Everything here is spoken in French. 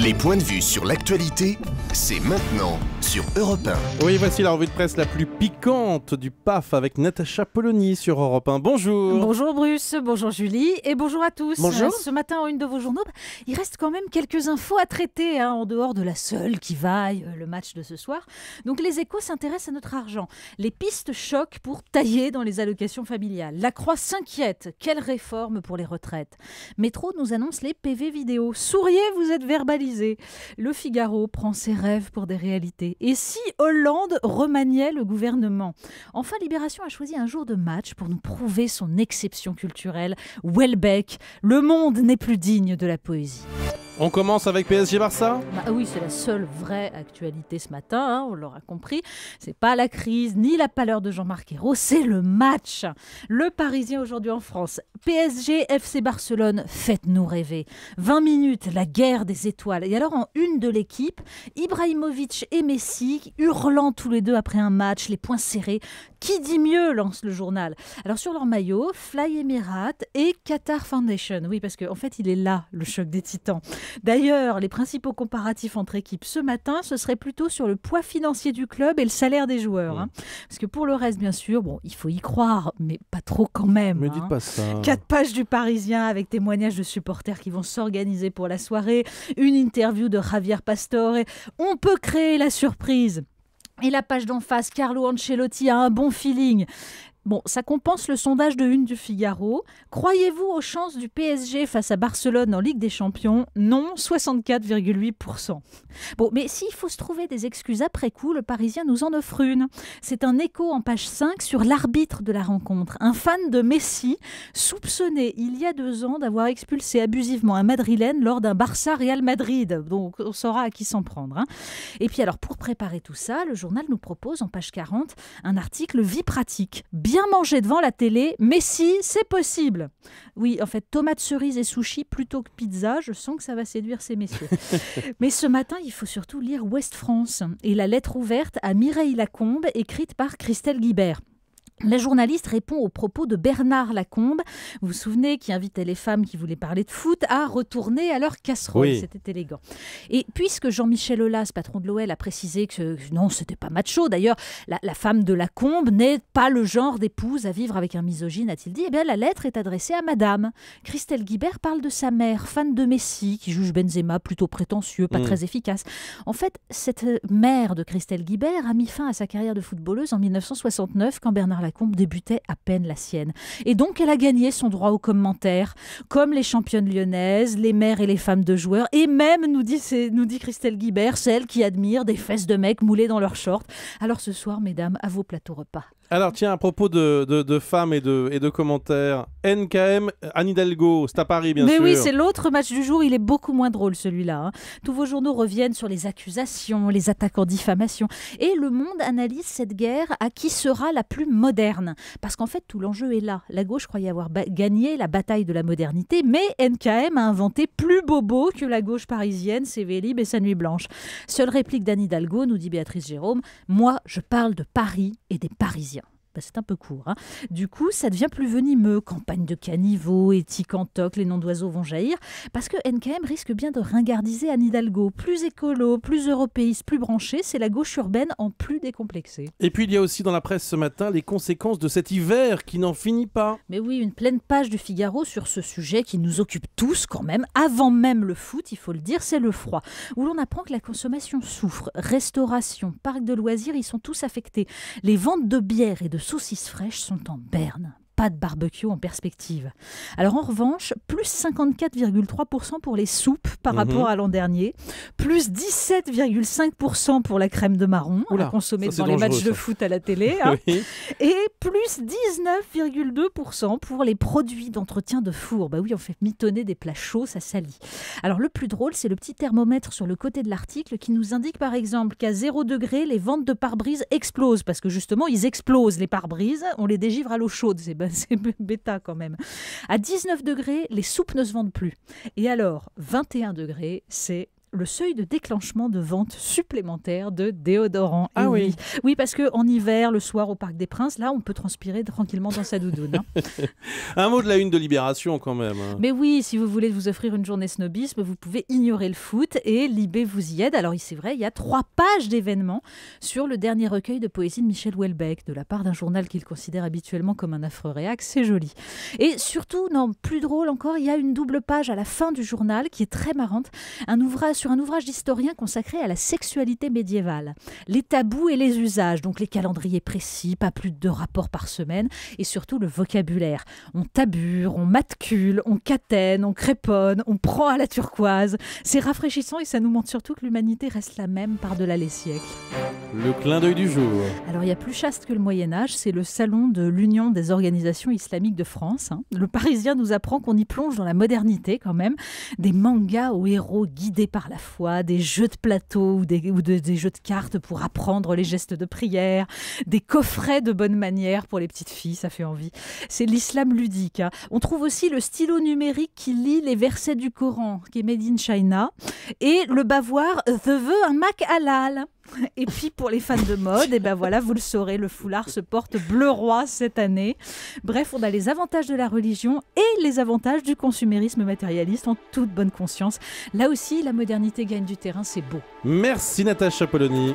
Les points de vue sur l'actualité, c'est maintenant sur Europe 1. Oui, voici la revue de presse la plus piquante du PAF avec Natacha Polony sur Europe 1. Bonjour. Bonjour Bruce, bonjour Julie et bonjour à tous. Bonjour. Ce matin, en une de vos journaux, il reste quand même quelques infos à traiter, en dehors de la seule qui vaille, le match de ce soir. Donc les Échos s'intéressent à notre argent. Les pistes choquent pour tailler dans les allocations familiales. La Croix s'inquiète. Quelle réforme pour les retraites? Métro nous annonce les PV vidéo. Souriez, vous êtes verbalisés. Le Figaro prend ses rêves pour des réalités. Et si Hollande remaniait le gouvernement? Enfin, Libération a choisi un jour de match pour nous prouver son exception culturelle. Welbeck, le monde n'est plus digne de la poésie. On commence avec PSG Barça. Oui, c'est la seule vraie actualité ce matin, on l'aura compris. C'est pas la crise ni la pâleur de Jean-Marc Ayrault, c'est le match. Le Parisien aujourd'hui en France. PSG FC Barcelone, faites-nous rêver. 20 minutes, la guerre des étoiles. Et alors en une de l'équipe, Ibrahimovic et Messi hurlant tous les deux après un match, les poings serrés. Qui dit mieux, lance le journal. Alors sur leur maillot, Fly Emirates et Qatar Foundation. Oui, parce qu'en fait, il est là, le choc des titans. D'ailleurs, les principaux comparatifs entre équipes ce matin, ce serait plutôt sur le poids financier du club et le salaire des joueurs. Parce que pour le reste, bien sûr, il faut y croire, mais pas trop quand même. Mais dites pas ça. 4 pages du Parisien avec témoignages de supporters qui vont s'organiser pour la soirée, une interview de Javier Pastore. On peut créer la surprise. Et la page d'en face, Carlo Ancelotti a un bon feeling. Bon, ça compense le sondage de une du Figaro. Croyez-vous aux chances du PSG face à Barcelone en Ligue des Champions? Non, 64,8%. Bon, mais s'il faut se trouver des excuses après coup, le Parisien nous en offre une. C'est un écho en page 5 sur l'arbitre de la rencontre. Un fan de Messi, soupçonné il y a 2 ans d'avoir expulsé abusivement un Madrilène lors d'un Barça-Real Madrid. Donc, on saura à qui s'en prendre. Et puis alors, pour préparer tout ça, le journal nous propose en page 40 un article « Vie pratique ». Bien manger devant la télé, mais si, c'est possible. Oui, en fait, tomates cerises et sushis plutôt que pizza, je sens que ça va séduire ces messieurs. Mais ce matin, il faut surtout lire Ouest France et la lettre ouverte à Mireille Lacombe, écrite par Christelle Guibert. La journaliste répond aux propos de Bernard Lacombe, vous vous souvenez, qui invitait les femmes qui voulaient parler de foot à retourner à leur casserole. Oui. C'était élégant. Et puisque Jean-Michel Aulas, patron de l'OL, a précisé que non, c'était pas macho, d'ailleurs, la femme de Lacombe n'est pas le genre d'épouse à vivre avec un misogyne, a-t-il dit, eh bien la lettre est adressée à madame. Christelle Guibert parle de sa mère, fan de Messi, qui juge Benzema plutôt prétentieux, pas très efficace. En fait, cette mère de Christelle Guibert a mis fin à sa carrière de footballeuse en 1969, quand Bernard Lacombe débutait à peine la sienne. Et donc, elle a gagné son droit au commentaire, comme les championnes lyonnaises, les mères et les femmes de joueurs, et même, nous dit Christelle Guibert, celles qui admirent des fesses de mecs moulées dans leurs shorts. Alors ce soir, mesdames, à vos plateaux repas. Alors tiens, à propos de femmes et de commentaires, NKM, Anne Hidalgo, c'est à Paris bien sûr. Mais oui, c'est l'autre match du jour, il est beaucoup moins drôle celui-là. Tous vos journaux reviennent sur les accusations, les attaques en diffamation. Et Le Monde analyse cette guerre à qui sera la plus moderne. Parce qu'en fait, tout l'enjeu est là. La gauche croyait avoir gagné la bataille de la modernité, mais NKM a inventé plus bobo que la gauche parisienne, c'est Vélib et sa nuit blanche. Seule réplique d'Anne Hidalgo, nous dit Béatrice Jérôme, moi je parle de Paris et des Parisiens. C'est un peu court. Du coup, ça devient plus venimeux. Campagne de caniveau, éthique en toc, les noms d'oiseaux vont jaillir. Parce que NKM risque bien de ringardiser Anne Hidalgo. Plus écolo, plus européiste, plus branché, c'est la gauche urbaine en plus décomplexée. Et puis, il y a aussi dans la presse ce matin les conséquences de cet hiver qui n'en finit pas. Mais oui, une pleine page du Figaro sur ce sujet qui nous occupe tous quand même. Avant même le foot, il faut le dire, c'est le froid. Où l'on apprend que la consommation souffre. Restauration, parcs de loisirs, ils sont tous affectés. Les ventes de bière et de saucisses fraîches sont en berne. Pas de barbecue en perspective. Alors en revanche, plus 54,3% pour les soupes par rapport à l'an dernier, plus 17,5% pour la crème de marron, à consommer dans les matchs de foot à la télé, oui. Et plus 19,2% pour les produits d'entretien de four. Bah oui, on fait mitonner des plats chauds, ça salit. Alors le plus drôle, c'est le petit thermomètre sur le côté de l'article qui nous indique par exemple qu'à 0 degré, les ventes de pare-brise explosent, parce que justement, ils explosent les pare-brises, on les dégivre à l'eau chaude, c'est bêta quand même. À 19 degrés, les soupes ne se vendent plus. Et alors, 21 degrés, c'est le seuil de déclenchement de vente supplémentaire de déodorants. Ah Et oui. Oui, parce qu'en hiver, le soir au Parc des Princes, là, on peut transpirer tranquillement dans sa doudoune. Hein. Un mot de la une de Libération quand même. Mais oui, si vous voulez vous offrir une journée snobisme, vous pouvez ignorer le foot et Libé vous y aide. Alors c'est vrai, il y a 3 pages d'événements sur le dernier recueil de poésie de Michel Houellebecq, de la part d'un journal qu'il considère habituellement comme un affreux réac. C'est joli. Et surtout, non, plus drôle encore, il y a une double page à la fin du journal qui est très marrante, sur un ouvrage d'historien consacré à la sexualité médiévale, les tabous et les usages, donc les calendriers précis, pas plus de 2 rapports par semaine, et surtout le vocabulaire. On tabure, on matcule, on catène, on créponne, on prend à la turquoise. C'est rafraîchissant et ça nous montre surtout que l'humanité reste la même par-delà les siècles. Le clin d'œil du jour. Alors il y a plus chaste que le Moyen-Âge, c'est le salon de l'Union des organisations islamiques de France. Hein. Le Parisien nous apprend qu'on y plonge dans la modernité quand même. Des mangas aux héros guidés par la foi, des jeux de plateau ou des jeux de cartes pour apprendre les gestes de prière, des coffrets de bonne manière pour les petites filles, ça fait envie. C'est l'islam ludique. Hein. On trouve aussi le stylo numérique qui lit les versets du Coran, qui est made in China, et le bavoir « The veut un Mac halal ». Et puis pour les fans de mode, et ben voilà, vous le saurez, le foulard se porte bleu roi cette année. Bref, on a les avantages de la religion et les avantages du consumérisme matérialiste en toute bonne conscience. Là aussi, la modernité gagne du terrain, c'est beau. Merci Natacha Polony.